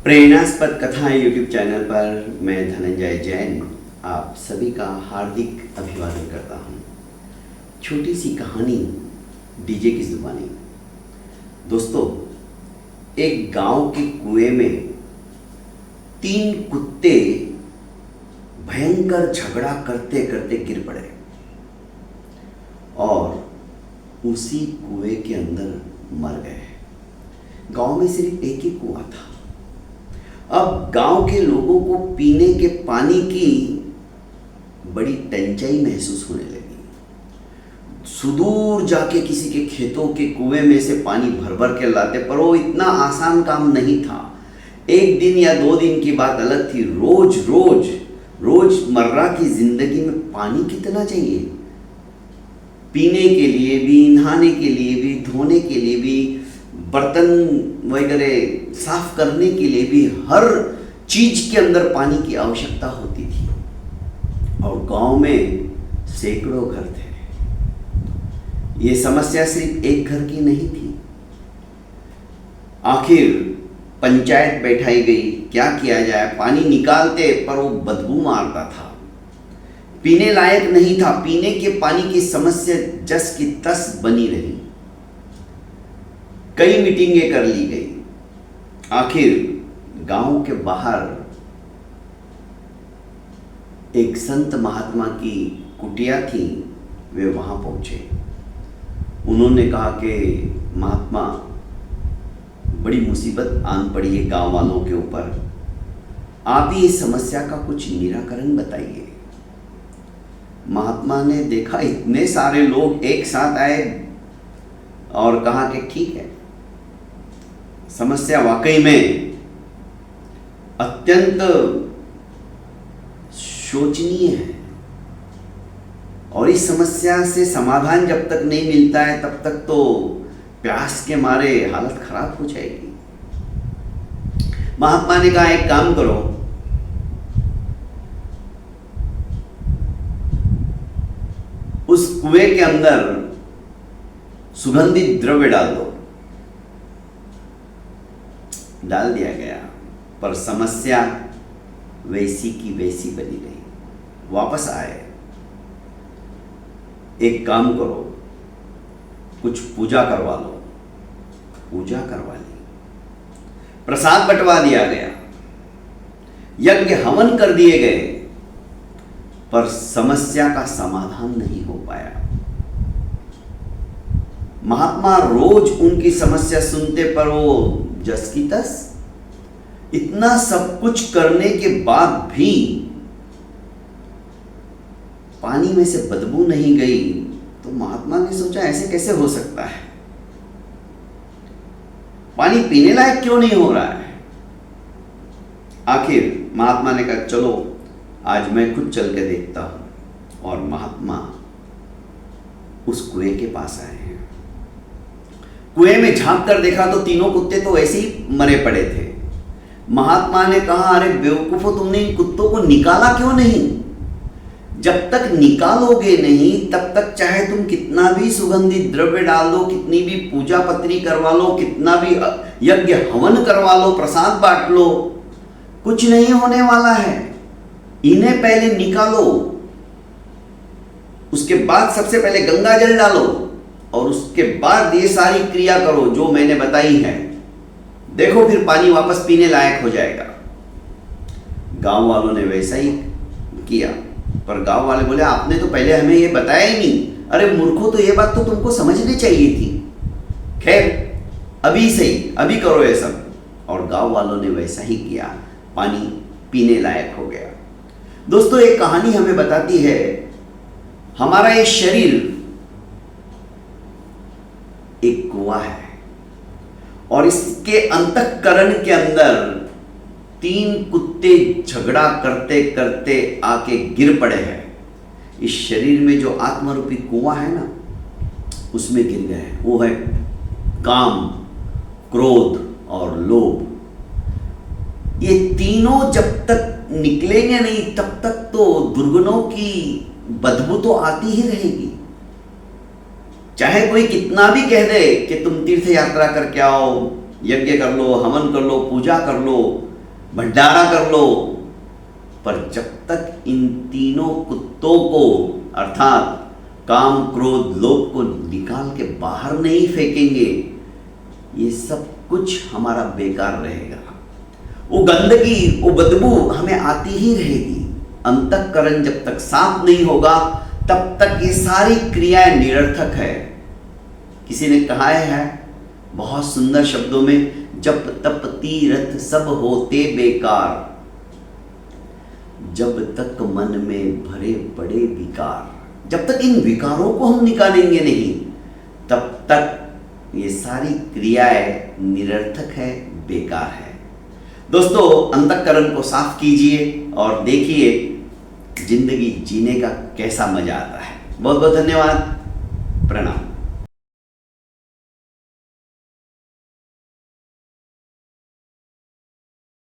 प्रेरणास्पद कथाएं YouTube channel पर मैं धनंजय जैन आप सभी का हार्दिक अभिवादन करता हूं। छोटी सी कहानी डीजे की जुबानी। दोस्तों, एक गांव के कुएं में 3 कुत्ते भयंकर झगड़ा करते करते गिर पड़े और उसी कुएं के अंदर मर गए। गांव में सिर्फ एक ही कुआं था। अब गांव के लोगों को पीने के पानी की बड़ी तंचाई महसूस होने लगी। सुदूर जाके किसी के खेतों के कुएं में से पानी भर भर के लाते, पर वो इतना आसान काम नहीं था। एक दिन या 2 दिन की बात अलग थी। रोजमर्रा की जिंदगी में पानी कितना चाहिए, पीने के लिए भी, नहाने के लिए भी, धोने के लिए भी, बर्तन वगैरह साफ करने के लिए भी, हर चीज के अंदर पानी की आवश्यकता होती थी। और गांव में सैकड़ों घर थे। ये समस्या सिर्फ एक घर की नहीं थी। आखिर पंचायत बैठाई गई, क्या किया जाए। पानी निकालते पर वो बदबू मारता था, पीने लायक नहीं था। पीने के पानी की समस्या जस की तस बनी रही। कई मीटिंगें कर ली गई। आखिर गांव के बाहर एक संत महात्मा की कुटिया थी। वे वहां पहुंचे। उन्होंने कहा कि महात्मा, बड़ी मुसीबत आन पड़ी है गांव वालों के ऊपर। आप ही इस समस्या का कुछ निराकरण बताइए। महात्मा ने देखा इतने सारे लोग एक साथ आए और कहा कि ठीक है, समस्या वाकई में अत्यंत शोचनीय है और इस समस्या से समाधान जब तक नहीं मिलता है तब तक तो प्यास के मारे हालत खराब हो जाएगी। महात्मा ने कहा, एक काम करो, उस कुएं के अंदर सुगंधित द्रव्य डाल दो। डाल दिया गया, पर समस्या वैसी की वैसी बनी रही। वापस आए, एक काम करो, कुछ पूजा करवा लो। पूजा करवा ली, प्रसाद बंटवा दिया गया, यज्ञ हवन कर दिए गए, पर समस्या का समाधान नहीं हो पाया। महात्मा रोज उनकी समस्या सुनते, पर वो जस की तस। इतना सब कुछ करने के बाद भी पानी में से बदबू नहीं गई, तो महात्मा ने सोचा ऐसे कैसे हो सकता है, पानी पीने लायक क्यों नहीं हो रहा है। आखिर महात्मा ने कहा, चलो आज मैं खुद चल के देखता हूं। और महात्मा उस कुएं के पास आए हैं। कुएं में झांक कर देखा तो तीनों कुत्ते तो ऐसे ही मरे पड़े थे। महात्मा ने कहा, अरे बेवकूफो, तुमने इन कुत्तों को निकाला क्यों नहीं। जब तक निकालोगे नहीं तब तक चाहे तुम कितना भी सुगंधित द्रव्य डाल दो, कितनी भी पूजा पत्री करवा लो, कितना भी यज्ञ हवन करवा लो, प्रसाद बांट लो, कुछ नहीं होने वाला है। इन्हें पहले निकालो, उसके बाद सबसे पहले गंगा जल डालो और उसके बाद ये सारी क्रिया करो जो मैंने बताई है। देखो फिर पानी वापस पीने लायक हो जाएगा। गांव वालों ने वैसा ही किया, पर गांव वाले बोले, आपने तो पहले हमें ये बताया ही नहीं। अरे मूर्खों, तो ये बात तो तुमको समझनी चाहिए थी। खैर, अभी सही, अभी करो ये सब। और गांव वालों ने वैसा ही किया, पानी पीने लायक हो गया। दोस्तों, एक कहानी हमें बताती है, हमारा ये शरीर एक कुआं है और इसके अंतःकरण के अंदर 3 कुत्ते झगड़ा करते करते आके गिर पड़े हैं। इस शरीर में जो आत्मरूपी कुआं है ना, उसमें गिर गए हैं। वो है काम, क्रोध और लोभ। ये तीनों जब तक निकलेंगे नहीं तब तक तो दुर्गुणों की बदबू तो आती ही रहेगी। चाहे कोई कितना भी कह दे कि तुम तीर्थ यात्रा करके आओ, यज्ञ कर लो, हवन कर लो, पूजा कर लो, भंडारा कर लो, पर जब तक इन तीनों कुत्तों को अर्थात काम, क्रोध, लोभ को निकाल के बाहर नहीं फेंकेंगे, ये सब कुछ हमारा बेकार रहेगा। वो गंदगी, वो बदबू हमें आती ही रहेगी। अंतःकरण जब तक साफ नहीं होगा तब तक ये सारी क्रियाएं निरर्थक है। किसी ने कहा है बहुत सुंदर शब्दों में, जप तप तीर्थ सब होते बेकार, जब तक मन में भरे पड़े विकार। जब तक इन विकारों को हम निकालेंगे नहीं, तब तक ये सारी क्रियाएं निरर्थक है, बेकार है। दोस्तों, अंतःकरण को साफ कीजिए और देखिए जिंदगी जीने का कैसा मजा आता है। बहुत बहुत धन्यवाद। प्रणाम।